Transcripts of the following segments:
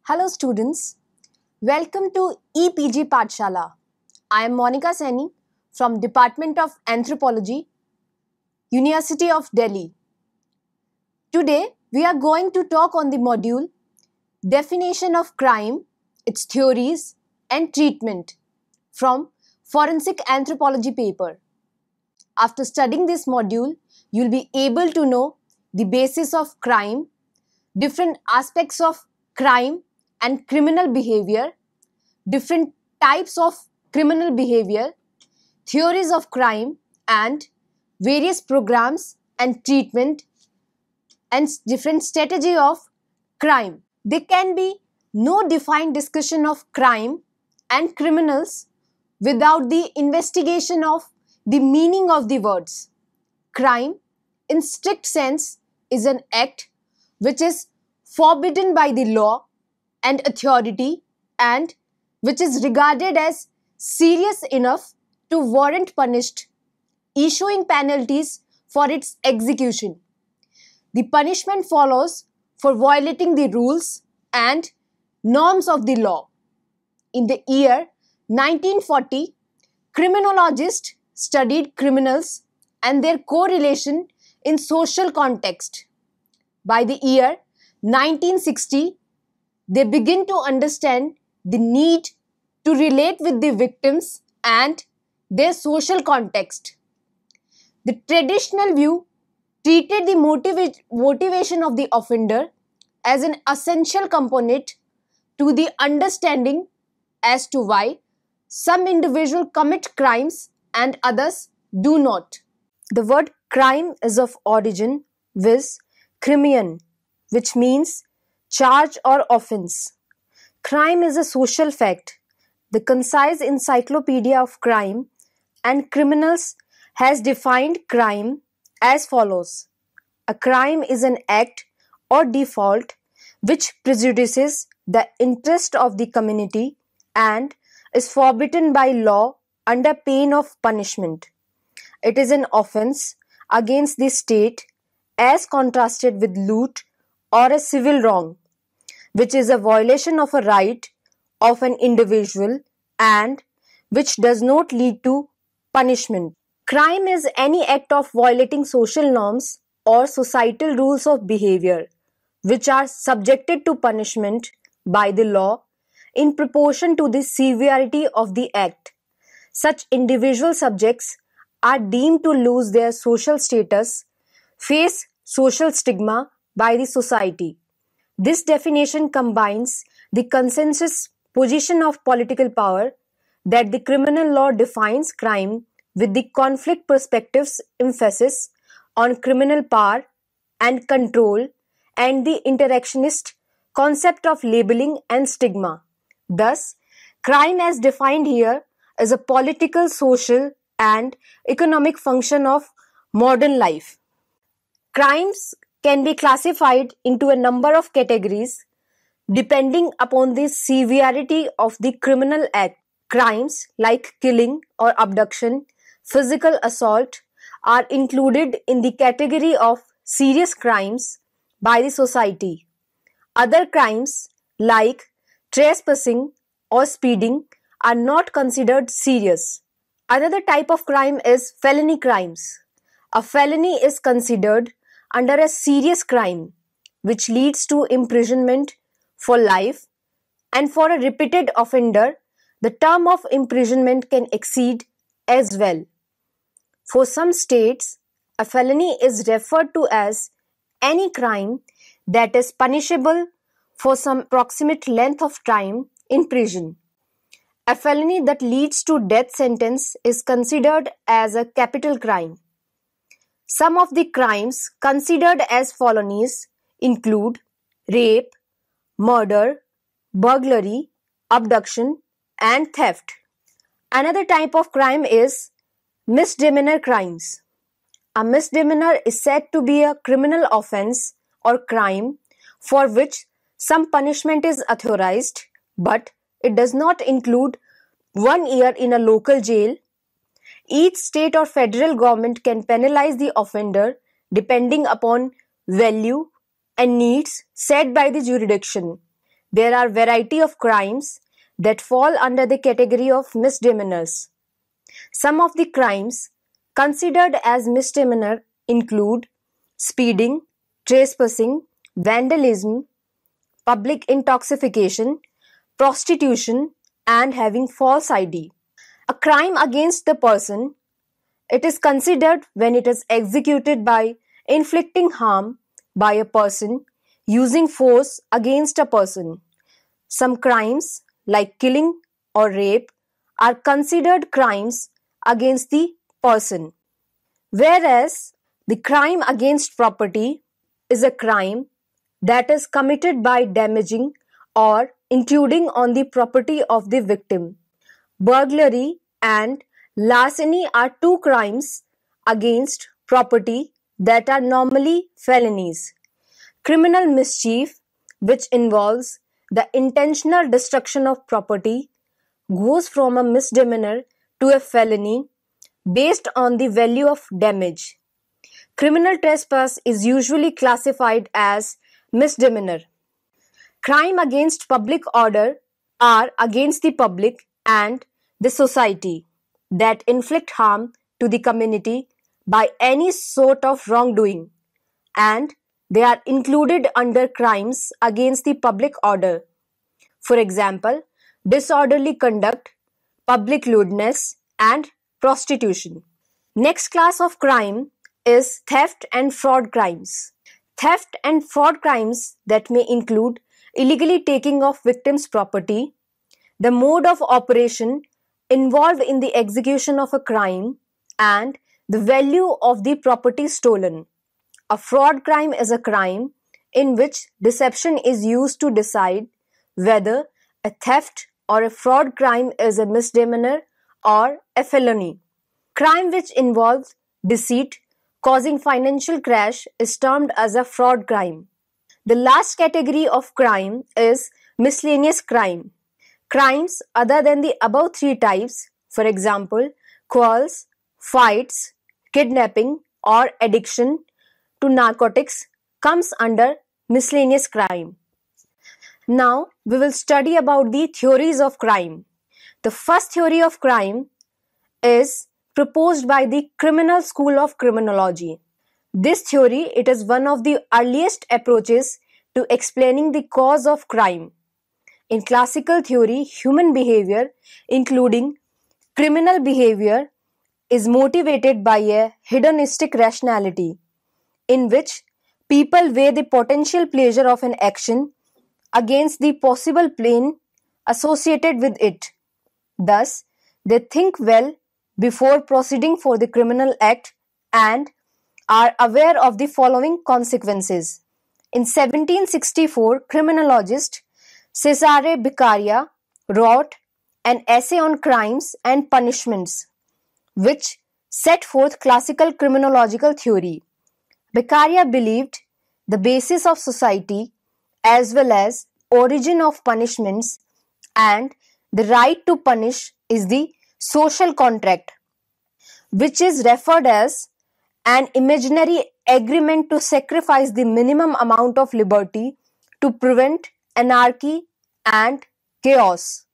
Hello students, welcome to EPG Pathshala. I am Monica Saini from Department of Anthropology, University of Delhi. Today we are going to talk on the module Definition of Crime, its Theories and Treatment from Forensic Anthropology paper. After studying this module, you will be able to know the basis of crime, different aspects of crime and criminal behavior, different types of criminal behavior, theories of crime, and various programs and treatment and different strategy of crime. There can be no defined discussion of crime and criminals without the investigation of the meaning of the words. Crime, in strict sense, is an act which is forbidden by the law and authority and which is regarded as serious enough to warrant punished, issuing penalties for its execution. The punishment follows for violating the rules and norms of the law. In the year 1940, criminologists studied criminals and their correlation in social context. By the year 1960, they begin to understand the need to relate with the victims and their social context. The traditional view treated the motivation of the offender as an essential component to the understanding as to why some individuals commit crimes and others do not. The word crime is of origin viz. Crimean, which means charge or offense. Crime is a social fact. The concise Encyclopedia of Crime and Criminals has defined crime as follows. A crime is an act or default which prejudices the interest of the community and is forbidden by law under pain of punishment. It is an offense against the state as contrasted with loot or a civil wrong, which is a violation of a right of an individual and which does not lead to punishment. Crime is any act of violating social norms or societal rules of behavior which are subjected to punishment by the law in proportion to the severity of the act. Such individual subjects are deemed to lose their social status, face social stigma by the society. This definition combines the consensus position of political power that the criminal law defines crime with the conflict perspective's emphasis on criminal power and control and the interactionist concept of labeling and stigma. Thus, crime as defined here is a political, social, and economic function of modern life. Crimes can be classified into a number of categories depending upon the severity of the criminal act. Crimes like killing or abduction, physical assault are included in the category of serious crimes by the society. Other crimes like trespassing or speeding are not considered serious. Another type of crime is felony crimes. A felony is considered under a serious crime which leads to imprisonment for life, and for a repeated offender the term of imprisonment can exceed as well. For some states, a felony is referred to as any crime that is punishable for some approximate length of time in prison. A felony that leads to death sentence is considered as a capital crime. Some of the crimes considered as felonies include rape, murder, burglary, abduction, and theft. Another type of crime is misdemeanor crimes. A misdemeanor is said to be a criminal offense or crime for which some punishment is authorized, but it does not include 1 year in a local jail. Each state or federal government can penalize the offender depending upon value and needs set by the jurisdiction. there are variety of crimes that fall under the category of misdemeanors. Some of the crimes considered as misdemeanor include speeding, trespassing, vandalism, public intoxication, prostitution, and having false ID. A crime against the person, it is considered when it is executed by inflicting harm by a person using force against a person. Some crimes like killing or rape are considered crimes against the person, whereas the crime against property is a crime that is committed by damaging or intruding on the property of the victim. Burglary and larceny are two crimes against property that are normally felonies. Criminal mischief, which involves the intentional destruction of property, goes from a misdemeanor to a felony based on the value of damage. Criminal trespass is usually classified as misdemeanor. Crime against public order are against the public and the society that inflict harm to the community by any sort of wrongdoing, and they are included under crimes against the public order. For example, disorderly conduct, public lewdness, and prostitution. Next class of crime is theft and fraud crimes. Theft and fraud crimes that may include illegally taking of victims' property, the mode of operation involved in the execution of a crime, and the value of the property stolen. A fraud crime is a crime in which deception is used to decide whether a theft or a fraud crime is a misdemeanor or a felony. Crime which involves deceit causing financial crash is termed as a fraud crime. The last category of crime is miscellaneous crime. Crimes other than the above three types, for example, quarrels, fights, kidnapping, or addiction to narcotics, comes under miscellaneous crime. Now we will study about the theories of crime. The first theory of crime is proposed by the Criminal School of Criminology. This theory, it is one of the earliest approaches to explaining the cause of crime. In classical theory, human behavior, including criminal behavior, is motivated by a hedonistic rationality, in which people weigh the potential pleasure of an action against the possible pain associated with it. Thus, they think well before proceeding for the criminal act and are aware of the following consequences. In 1764, criminologist Cesare Beccaria wrote an essay on crimes and punishments, which set forth classical criminological theory. Beccaria believed the basis of society as well as origin of punishments and the right to punish is the social contract, which is referred as an imaginary agreement to sacrifice the minimum amount of liberty to prevent anarchy and chaos.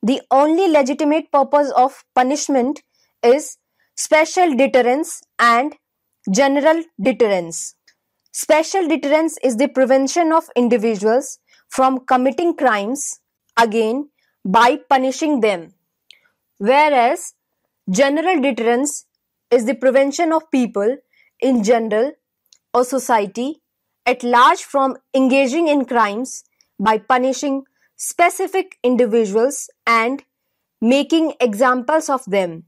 The only legitimate purpose of punishment is special deterrence and general deterrence. Special deterrence is the prevention of individuals from committing crimes again by punishing them, whereas general deterrence is the prevention of people in general or society at large from engaging in crimes by punishing specific individuals and making examples of them.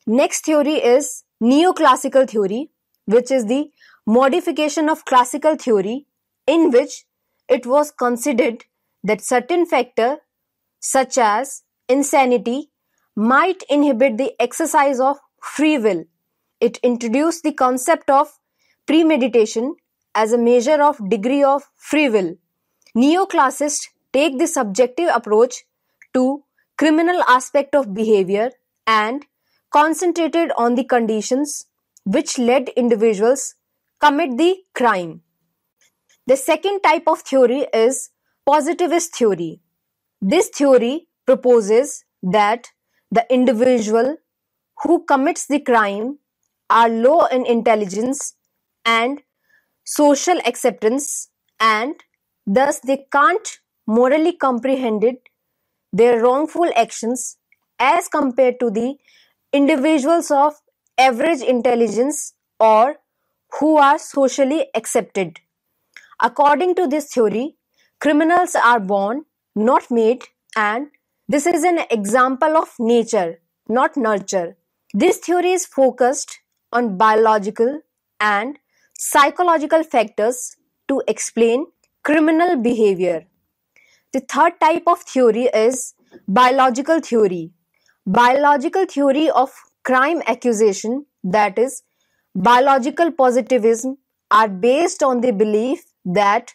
Next theory is neoclassical theory, which is the modification of classical theory, in which it was considered that certain factors such as insanity might inhibit the exercise of free will. It introduced the concept of premeditation as a measure of degree of free will. Neoclassists take the subjective approach to criminal aspect of behavior and concentrated on the conditions which led individuals commit the crime. The second type of theory is Positivist theory. This theory proposes that the individual who commits the crime are low in intelligence and social acceptance, and thus they can't morally comprehend their wrongful actions as compared to the individuals of average intelligence or who are socially accepted. According to this theory, criminals are born, not made, and this is an example of nature, not nurture. This theory is focused on biological and psychological factors to explain criminal behavior. The third type of theory is biological theory. Biological theory of crime accusation, that is, biological positivism, are based on the belief that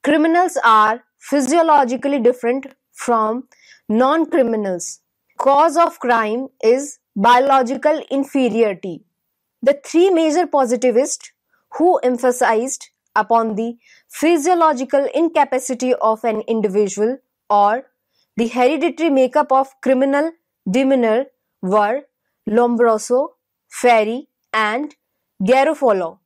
criminals are physiologically different from non-criminals. Cause of crime is biological inferiority. The three major positivists who emphasized upon the physiological incapacity of an individual or the hereditary makeup of criminal demeanor were Lombroso, Ferri, and Garofalo.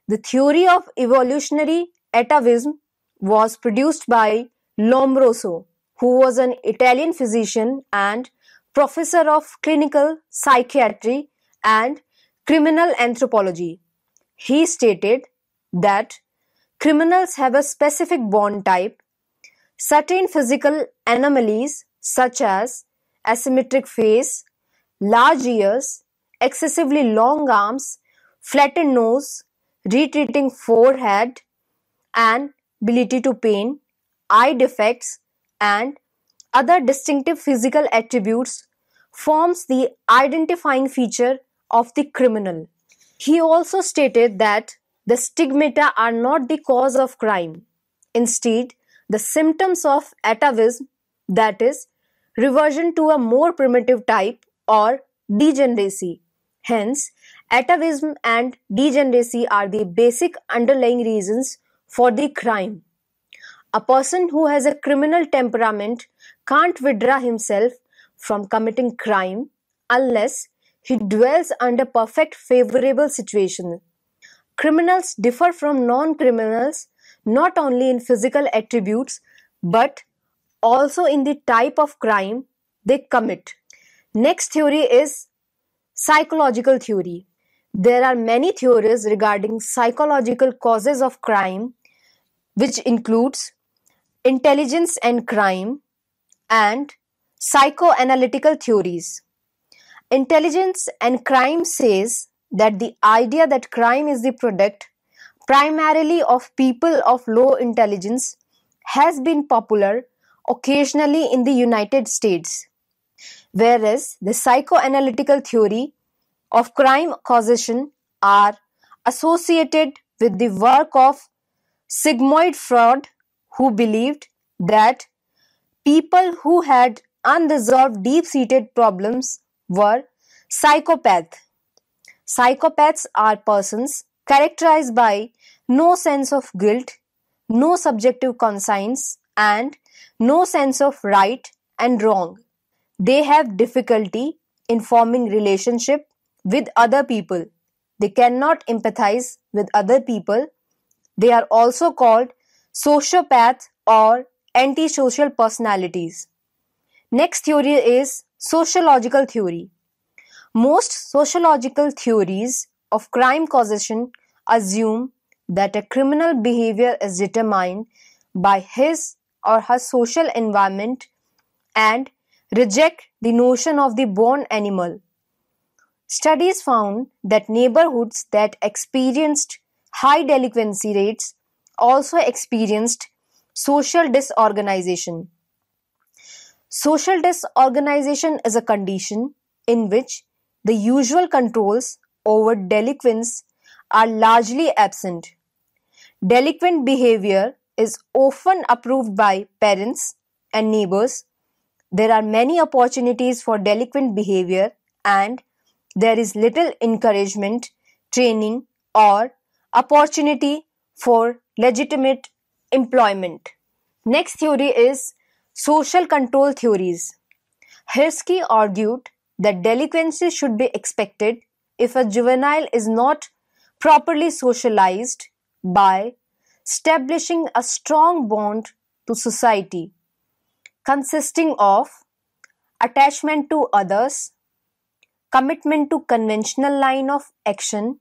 The theory of evolutionary atavism was produced by Lombroso, who was an Italian physician and professor of clinical psychiatry and criminal anthropology. He stated that criminals have a specific bone type. Certain physical anomalies such as asymmetric face, large ears, excessively long arms, flattened nose, retreating forehead, and ability to pain, eye defects, and other distinctive physical attributes forms the identifying feature of the criminal. He also stated that the stigmata are not the cause of crime. Instead, the symptoms of atavism, that is, reversion to a more primitive type or degeneracy. Hence, atavism and degeneracy are the basic underlying reasons for the crime. A person who has a criminal temperament can't withdraw himself from committing crime unless he dwells under perfect favorable situation. Criminals differ from non-criminals not only in physical attributes but also in the type of crime they commit. Next theory is psychological theory. There are many theories regarding psychological causes of crime, which includes intelligence and crime and psychoanalytical theories. Intelligence and crime says that the idea that crime is the product primarily of people of low intelligence has been popular occasionally in the United States, whereas the psychoanalytical theory of crime causation are associated with the work of Sigmund Freud, who believed that people who had unresolved deep-seated problems were psychopaths. Psychopaths are persons characterized by no sense of guilt, no subjective conscience, and no sense of right and wrong. They have difficulty in forming relationship with other people. They cannot empathize with other people. They are also called sociopath or antisocial personalities. Next theory is sociological theory. Most sociological theories of crime causation assume that a criminal behavior is determined by his or her social environment and reject the notion of the born animal. Studies found that neighborhoods that experienced high delinquency rates also experienced social disorganization. Social disorganization is a condition in which the usual controls over delinquents are largely absent. Delinquent behavior is often approved by parents and neighbors. There are many opportunities for delinquent behavior and there is little encouragement, training, or opportunity for legitimate employment. Next theory is social control theories. Hirschi argued that delinquency should be expected if a juvenile is not properly socialized by establishing a strong bond to society consisting of attachment to others, commitment to conventional line of action,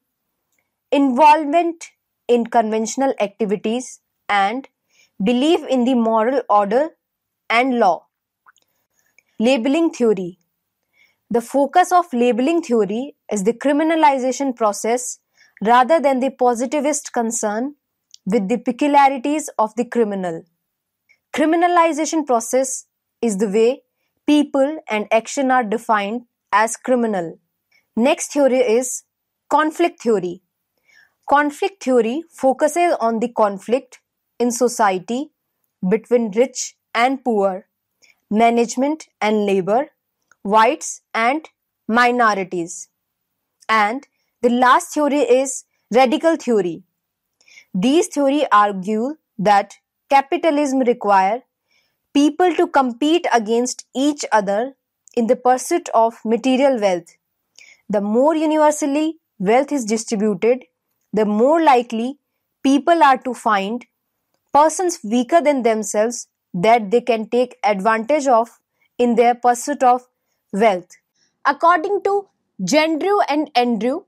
involvement in conventional activities, and belief in the moral order and law. Labeling theory. The focus of labeling theory is the criminalization process rather than the positivist concern with the peculiarities of the criminal. Criminalization process is the way people and action are defined as criminal. Next theory is conflict theory. Conflict theory focuses on the conflict in society between rich and poor, management and labor, whites and minorities. And the last theory is radical theory. These theories argue that capitalism requires people to compete against each other in the pursuit of material wealth. The more universally wealth is distributed, the more likely people are to find persons weaker than themselves that they can take advantage of in their pursuit of wealth. According to Gendreau and Andrew,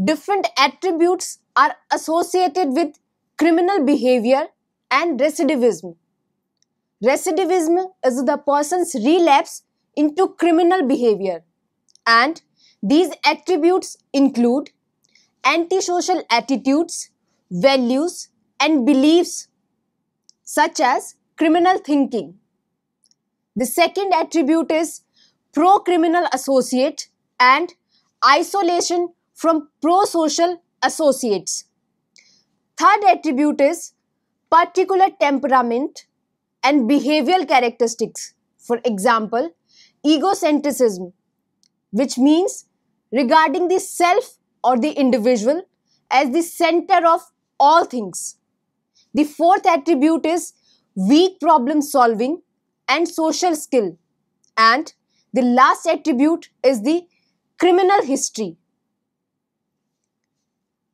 different attributes are associated with criminal behavior and recidivism. Recidivism is the person's relapse into criminal behavior, and these attributes include antisocial attitudes, values, and beliefs such as criminal thinking. The second attribute is pro-criminal associate and isolation from pro-social associates. Third attribute is particular temperament and behavioral characteristics. For example, egocentrism, which means regarding the self or the individual as the center of all things. The fourth attribute is weak problem solving and social skill. And the last attribute is the criminal history.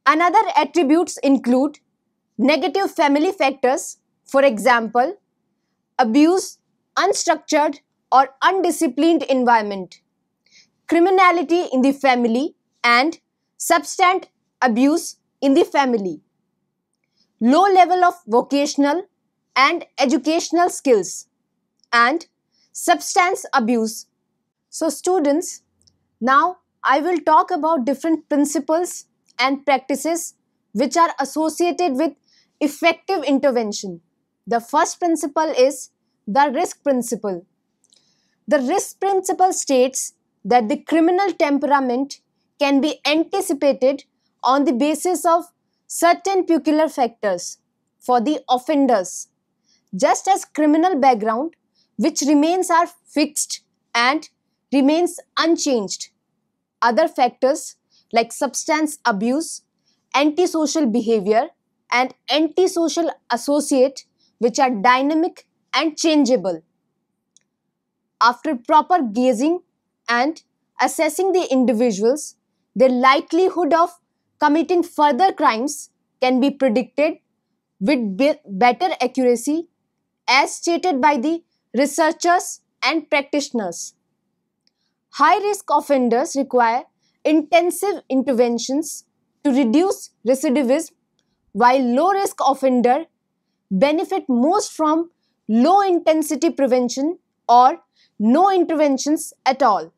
Another attributes include negative family factors, for example, abuse, unstructured or undisciplined environment, criminality in the family, and substance abuse in the family, low level of vocational and educational skills, and substance abuse. So students, now I will talk about different principles and practices which are associated with effective intervention. The first principle is the risk principle. The risk principle states that the criminal temperament can be anticipated on the basis of certain peculiar factors for the offenders, just as criminal background which remains are fixed and remains unchanged. Other factors like substance abuse, antisocial behavior, and antisocial associate which are dynamic and changeable. After proper gauging and assessing the individuals, their likelihood of committing further crimes can be predicted with better accuracy as stated by the researchers and practitioners. High-risk offenders require intensive interventions to reduce recidivism, while low-risk offenders benefit most from low-intensity prevention or no interventions at all.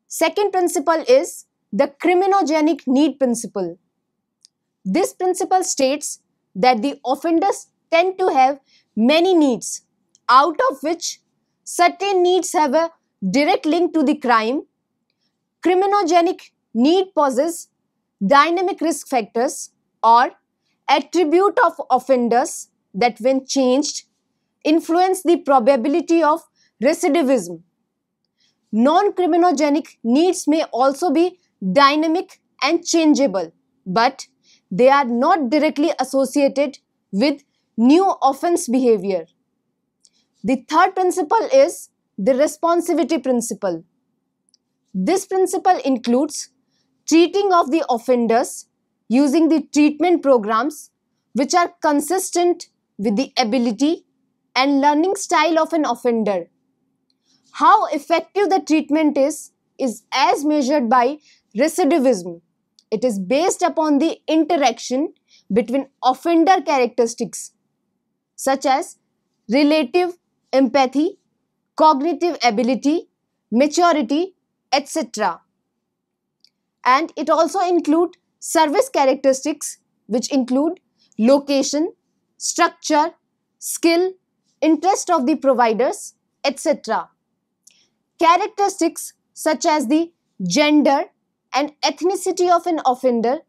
Second principle is the criminogenic need principle. This principle states that the offenders tend to have many needs, out of which certain needs have a direct link to the crime. Criminogenic need possess dynamic risk factors or attribute of offenders that when changed influence the probability of recidivism. Non-criminogenic needs may also be dynamic and changeable, but they are not directly associated with new offense behavior. The third principle is the responsivity principle. This principle includes treating of the offenders using the treatment programs which are consistent with the ability and learning style of an offender. How effective the treatment is as measured by recidivism. It is based upon the interaction between offender characteristics such as relative empathy, cognitive ability, maturity, etc. And it also includes service characteristics which include location, structure, skill, interest of the providers, etc. Characteristics such as the gender and ethnicity of an offender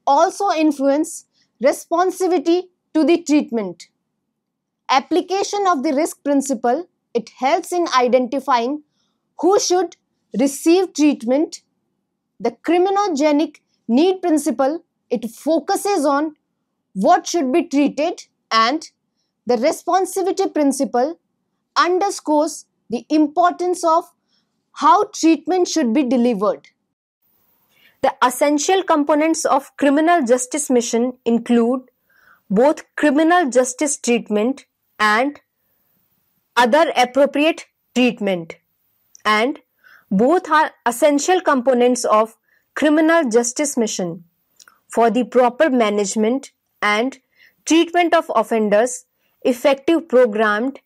also influence responsivity to the treatment. Application of the risk principle, it helps in identifying who should receive treatment. The criminogenic need principle, it focuses on what should be treated, and the responsivity principle underscores the importance of how treatment should be delivered. The essential components of criminal justice mission include both criminal justice treatment and other appropriate treatment, and both are essential components of criminal justice mission for the proper management and treatment of offenders. Effective programmed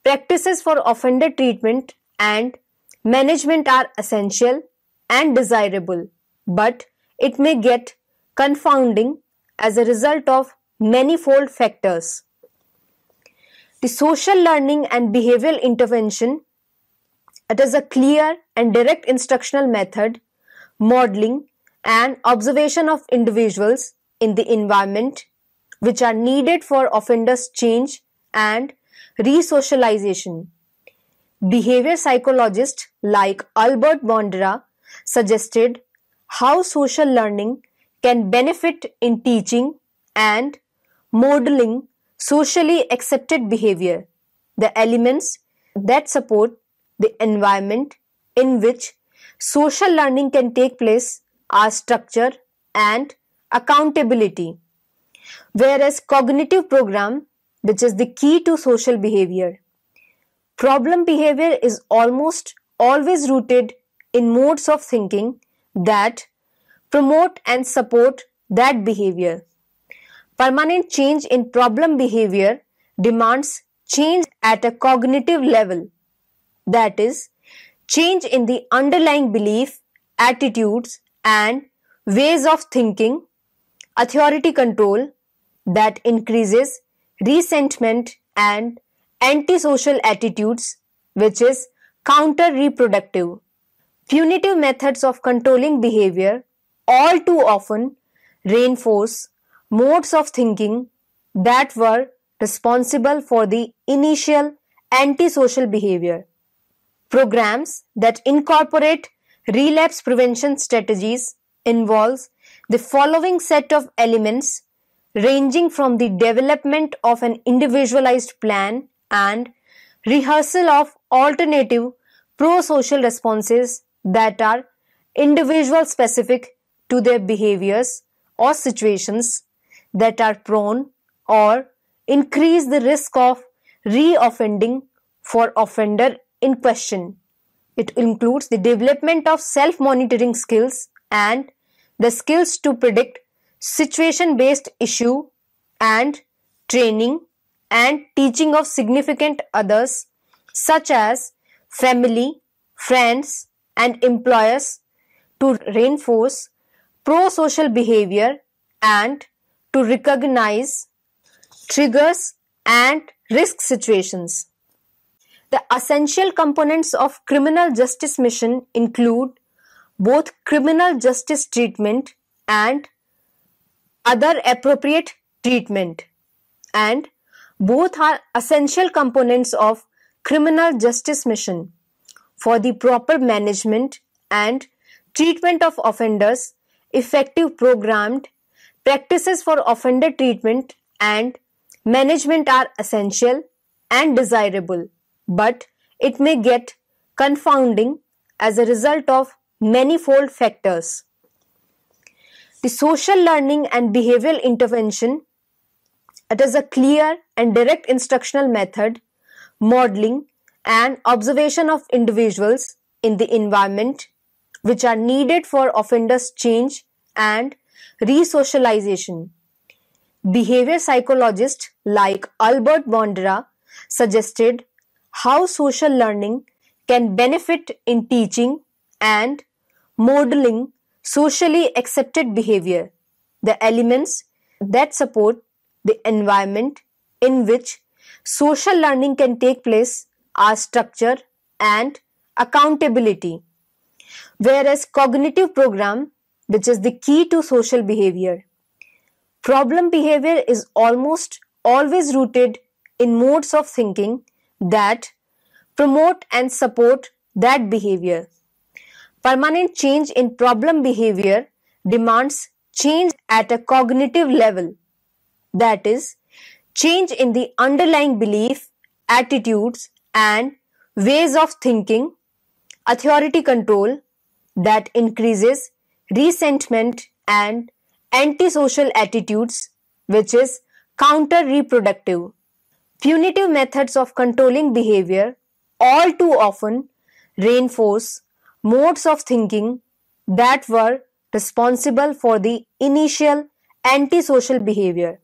practices for offender treatment and management are essential and desirable, but it may get confounding as a result of manifold factors. The social learning and behavioral intervention, it is a clear and direct instructional method, modeling and observation of individuals in the environment which are needed for offenders' change and resocialization. Behavior psychologists like Albert Bandura suggested how social learning can benefit in teaching and modeling socially accepted behavior. The elements that support the environment in which social learning can take place are structure and accountability, whereas cognitive program, which is the key to social behavior. Problem behavior is almost always rooted in modes of thinking that promote and support that behavior. Permanent change in problem behavior demands change at a cognitive level, that is, change in the underlying belief, attitudes, and ways of thinking, authority control that increases resentment and antisocial attitudes, which is counter-reproductive. Punitive methods of controlling behavior all too often reinforce modes of thinking that were responsible for the initial antisocial behavior. Programs that incorporate relapse prevention strategies involves the following set of elements, ranging from the development of an individualized plan and rehearsal of alternative pro-social responses that are individual specific to their behaviors or situations that are prone or increase the risk of re-offending for offender in question. It includes the development of self-monitoring skills and the skills to predict situation-based issue and training and teaching of significant others such as family, friends and employers to reinforce pro-social behavior and to recognize triggers and risk situations. The essential components of criminal justice mission include both criminal justice treatment and other appropriate treatment, and both are essential components of criminal justice mission for the proper management and treatment of offenders. Effective programmed practices for offender treatment and management are essential and desirable, but it may get confounding as a result of manifold factors. The social learning and behavioral intervention, it is a clear and direct instructional method, modeling and observation of individuals in the environment which are needed for offenders' change and re-socialization. Behavior psychologists like Albert Bandura suggested how social learning can benefit in teaching and modeling socially accepted behavior. The elements that support the environment in which social learning can take place are structure and accountability. Whereas cognitive program, which is the key to social behavior. Problem behavior is almost always rooted in modes of thinking that promote and support that behavior. Permanent change in problem behavior demands change at a cognitive level, that is, change in the underlying belief, attitudes, and ways of thinking, authority control that increases resentment and antisocial attitudes, which is counter-reproductive. Punitive methods of controlling behavior all too often reinforce modes of thinking that were responsible for the initial antisocial behavior.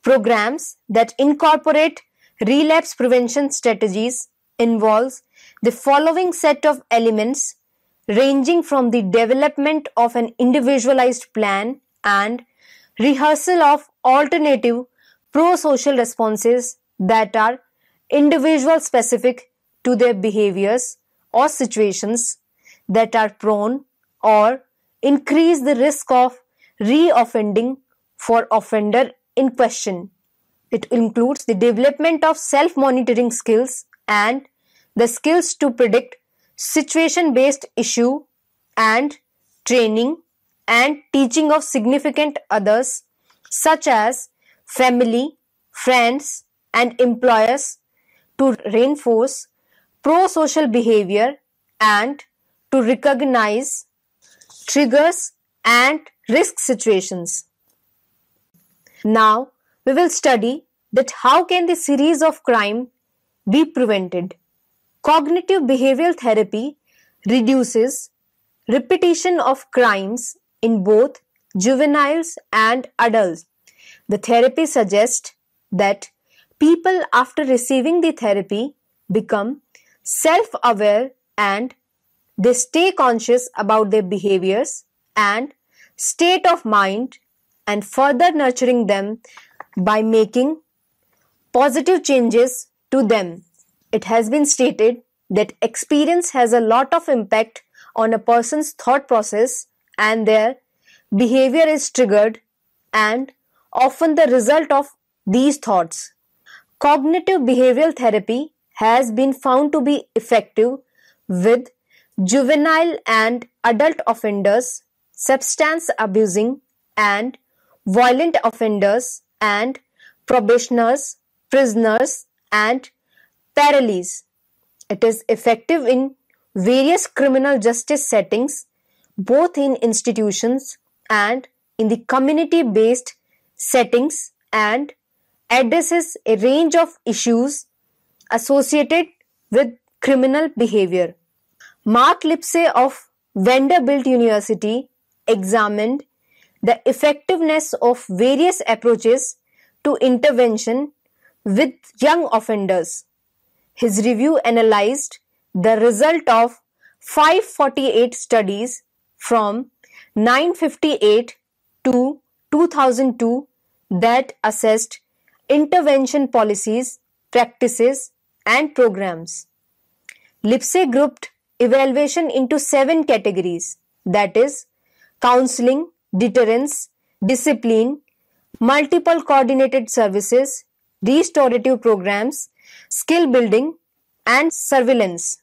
Programs that incorporate relapse prevention strategies involves the following set of elements ranging from the development of an individualized plan and rehearsal of alternative pro-social responses that are individual specific to their behaviors or situations that are prone or increase the risk of re-offending for offender in question. It includes the development of self-monitoring skills and the skills to predict situation-based issue and training and teaching of significant others such as family, friends and employers to reinforce pro-social behavior and to recognize triggers and risk situations. Now we will study that how can the series of crime be prevented. Cognitive behavioral therapy reduces repetition of crimes in both juveniles and adults. The therapy suggests that people after receiving the therapy become self-aware and they stay conscious about their behaviors and state of mind and further nurturing them by making positive changes to them. It has been stated that experience has a lot of impact on a person's thought process and their behavior is triggered and often the result of these thoughts. Cognitive behavioral therapy has been found to be effective with juvenile and adult offenders, substance abusing and violent offenders and probationers, prisoners and parolees. It is effective in various criminal justice settings, both in institutions and in the community-based settings, and addresses a range of issues associated with criminal behavior. Mark Lipsey of Vanderbilt University examined the effectiveness of various approaches to intervention with young offenders. His review analyzed the result of 548 studies from 958 to 2002 that assessed intervention policies, practices, and programs. Lipsey grouped evaluation into 7 categories, that is, counseling, deterrence, discipline, multiple coordinated services, restorative programs, skill building, and surveillance.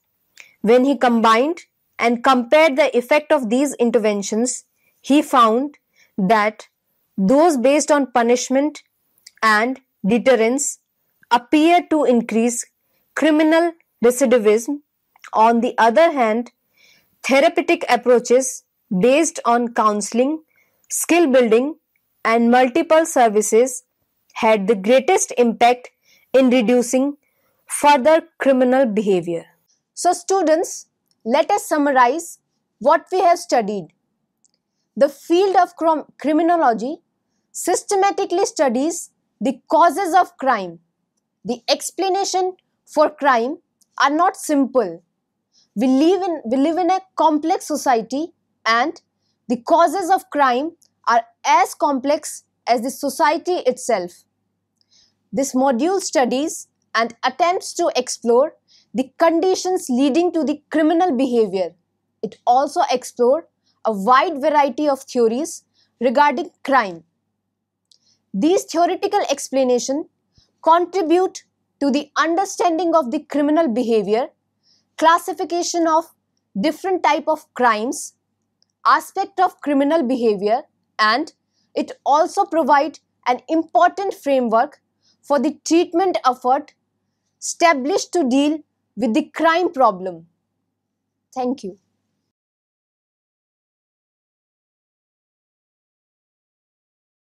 When he combined and compared the effect of these interventions, he found that those based on punishment and deterrence appear to increase criminal recidivism. On the other hand, therapeutic approaches based on counseling, skill building, and multiple services had the greatest impact in reducing further criminal behavior. So, students, let us summarize what we have studied. The field of criminology systematically studies the causes of crime. The explanation for crime are not simple. We live in a complex society, and the causes of crime are as complex as the society itself. This module studies and attempts to explore the conditions leading to the criminal behavior. It also explores a wide variety of theories regarding crime. These theoretical explanations contribute to the understanding of the criminal behavior, classification of different types of crimes, aspect of criminal behavior, and it also provides an important framework for the treatment effort established to deal with the crime problem. Thank you.